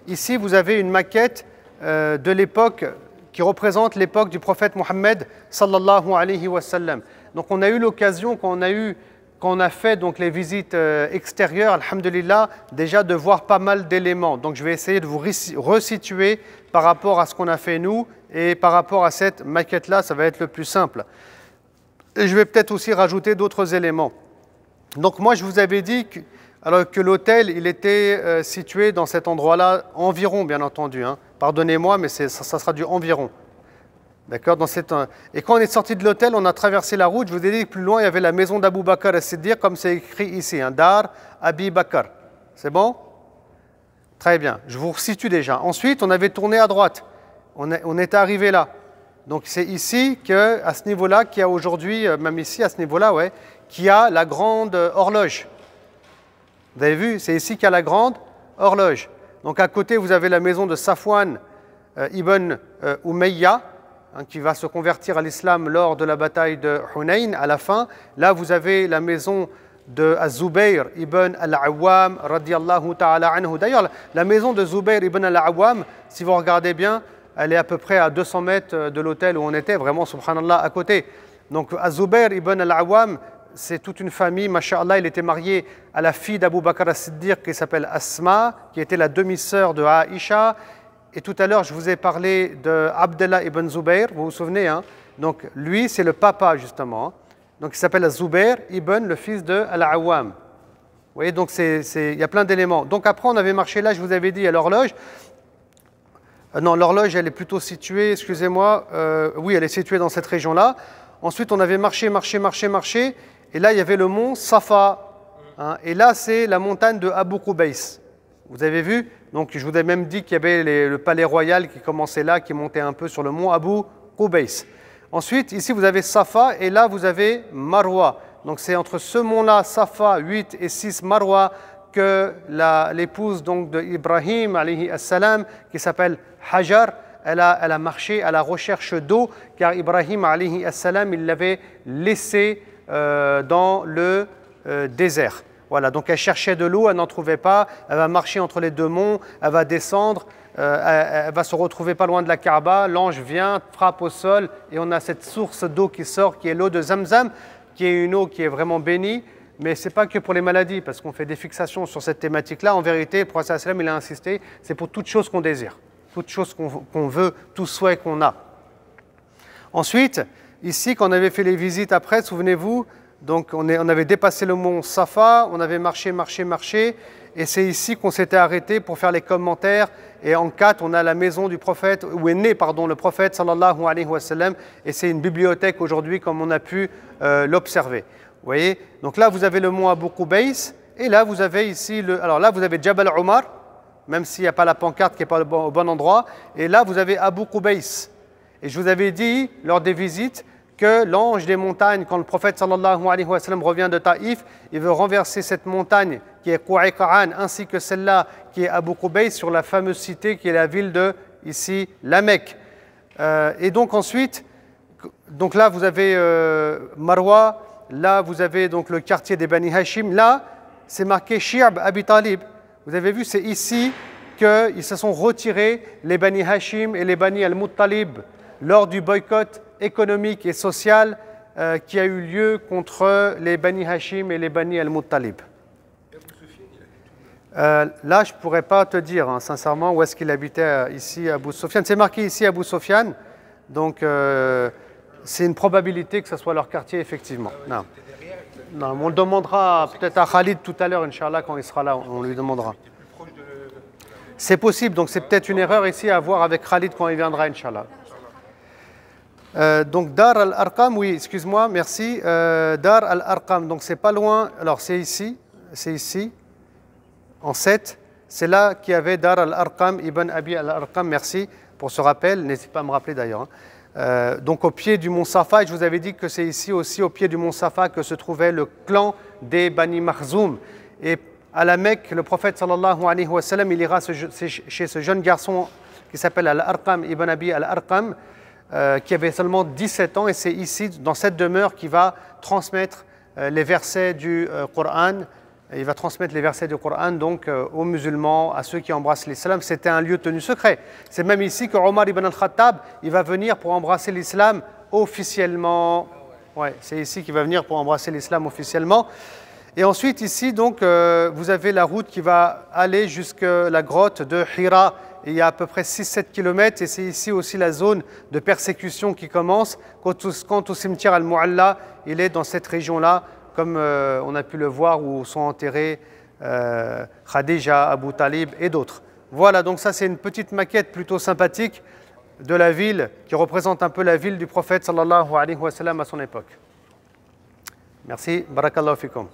Ici, vous avez une maquette de l'époque qui représente l'époque du prophète Mohammed sallallahu alayhi wa sallam. Donc on a eu l'occasion, quand on a fait donc les visites extérieures, alhamdulillah, déjà de voir pas mal d'éléments. Donc je vais essayer de vous resituer par rapport à ce qu'on a fait nous et par rapport à cette maquette-là, ça va être le plus simple. Et je vais peut-être aussi rajouter d'autres éléments. Donc moi, je vous avais dit que l'hôtel, il était situé dans cet endroit-là, environ, bien entendu. Hein. Pardonnez-moi, mais ça sera du environ. D'accord. Et quand on est sorti de l'hôtel, on a traversé la route. Je vous ai dit que plus loin, il y avait la maison d'Abu Bakr as-Siddiq, comme c'est écrit ici, hein, Dar Abi Bakr. C'est bon? Très bien. Je vous resitue déjà. Ensuite, on avait tourné à droite. On était arrivé là. Donc c'est ici, à ce niveau-là, qu'il y a aujourd'hui, même ici, à ce niveau-là, ouais, qu'il y a la grande horloge. Vous avez vu, c'est ici qu'il y a la grande horloge. Donc à côté, vous avez la maison de Safwan ibn Umayya, hein, qui va se convertir à l'islam lors de la bataille de Hunayn à la fin. Là, vous avez la maison de Zubayr ibn al-Awwam, radiyallahu ta'ala anhu. D'ailleurs, la maison de Zubayr ibn al-Awwam, si vous regardez bien, elle est à peu près à 200 mètres de l'hôtel où on était, vraiment, subhanallah, à côté. Donc, Zubayr ibn al-Awwam, c'est toute une famille, masha'Allah, il était marié à la fille d'Abu Bakr as-Siddiq qui s'appelle Asma, qui était la demi-sœur de Aïcha. Et tout à l'heure, je vous ai parlé de Abdullah ibn Zubayr, vous vous souvenez, hein? Donc, lui, c'est le papa, justement. Hein? Donc, il s'appelle Zubayr ibn, le fils de Al-Awwam. Vous voyez, donc, il y a plein d'éléments. Donc, après, on avait marché là, je vous avais dit, à l'horloge. Non, l'horloge, elle est plutôt située, excusez-moi, oui, elle est située dans cette région-là. Ensuite, on avait marché, et là, il y avait le mont Safa. Hein, et là, c'est la montagne de Abu Qubays. Vous avez vu? Donc, je vous ai même dit qu'il y avait le palais royal qui commençait là, qui montait un peu sur le mont Abu Qubays. Ensuite, ici, vous avez Safa, et là, vous avez Marwa. Donc, c'est entre ce mont-là, Safa, 8 et 6, Marwa, que l'épouse de Ibrahim, alayhi as-salam, qui s'appelle Hajar, elle a marché à la recherche d'eau, car Ibrahim, alayhi as-salam, il l'avait laissé dans le désert. Voilà, donc elle cherchait de l'eau, elle n'en trouvait pas, elle va marcher entre les deux monts, elle va descendre, elle va se retrouver pas loin de la Kaaba, l'ange vient, frappe au sol, et on a cette source d'eau qui sort, qui est l'eau de Zamzam, qui est une eau qui est vraiment bénie. Mais ce n'est pas que pour les maladies, parce qu'on fait des fixations sur cette thématique-là. En vérité, le prophète sallam, il a insisté, c'est pour toute chose qu'on désire, toute chose qu'on veut, tout souhait qu'on a. Ensuite, ici, quand on avait fait les visites après, souvenez-vous, donc on avait dépassé le mont Safa, on avait marché, et c'est ici qu'on s'était arrêté pour faire les commentaires. Et en 4, on a la maison du prophète, où est né, le prophète sallallahu alayhi wa sallam, et c'est une bibliothèque aujourd'hui, comme on a pu l'observer. Vous voyez, donc là vous avez le mont Abu Qubays, et là vous avez ici alors là vous avez Jabal Omar, même s'il n'y a pas la pancarte qui n'est pas au bon endroit, et là vous avez Abu Qubays. Et je vous avais dit lors des visites que l'ange des montagnes, quand le prophète sallallahu alayhi wa sallam revient de Taïf, il veut renverser cette montagne qui est Qu'Aiqa'an, ainsi que celle-là qui est Abu Qubays, sur la fameuse cité qui est la ville de ici la Mecque. Et donc ensuite, donc là vous avez Marwa. Là, vous avez donc le quartier des Bani Hashim. Là, c'est marqué Shi'ab Abi Talib. Vous avez vu, c'est ici qu'ils se sont retirés, les Bani Hashim et les Bani Al-Muttalib, lors du boycott économique et social qui a eu lieu contre les Bani Hashim et les Bani Al-Muttalib. Là, je ne pourrais pas te dire, hein, sincèrement, où est-ce qu'il habitait ici, Abu Sufyan. C'est marqué ici, Abu Sufyan. Donc, c'est une probabilité que ce soit leur quartier, effectivement. Non. Non, on le demandera peut-être à Khalid tout à l'heure, Inch'Allah, quand il sera là, on lui demandera. C'est possible, donc c'est peut-être une erreur ici à voir avec Khalid quand il viendra, Inch'Allah. Donc Dar al-Arqam, oui, excuse-moi, merci. Dar al-Arqam, donc c'est pas loin, alors c'est ici, en 7. C'est là qu'il y avait Dar al-Arqam, Ibn Abi al-Arqam, merci pour ce rappel, n'hésitez pas à me rappeler d'ailleurs. Hein. Donc au pied du mont Safa, et je vous avais dit que c'est ici aussi au pied du mont Safa que se trouvait le clan des Bani Makhzoum. Et à la Mecque, le prophète sallallahu alayhi wa sallam, il ira chez ce jeune garçon qui s'appelle Al-Arqam, Ibn Abi Al-Arqam, qui avait seulement 17 ans, et c'est ici, dans cette demeure, qu'il va transmettre les versets du Coran Et il va transmettre les versets du Coran donc aux musulmans, à ceux qui embrassent l'islam. C'était un lieu tenu secret. C'est même ici que Omar ibn al-Khattab, il va venir pour embrasser l'islam officiellement. Ouais, c'est ici qu'il va venir pour embrasser l'islam officiellement. Et ensuite ici donc vous avez la route qui va aller jusqu'à la grotte de Hira. Et il y a à peu près 6-7 km et c'est ici aussi la zone de persécution qui commence. Quant au cimetière Al-Mu'alla, il est dans cette région-là, comme on a pu le voir, où sont enterrés Khadija, Abu Talib et d'autres. Voilà, donc ça c'est une petite maquette plutôt sympathique de la ville, qui représente un peu la ville du prophète sallallahu alayhi wa sallam à son époque. Merci, barakallahu fikum.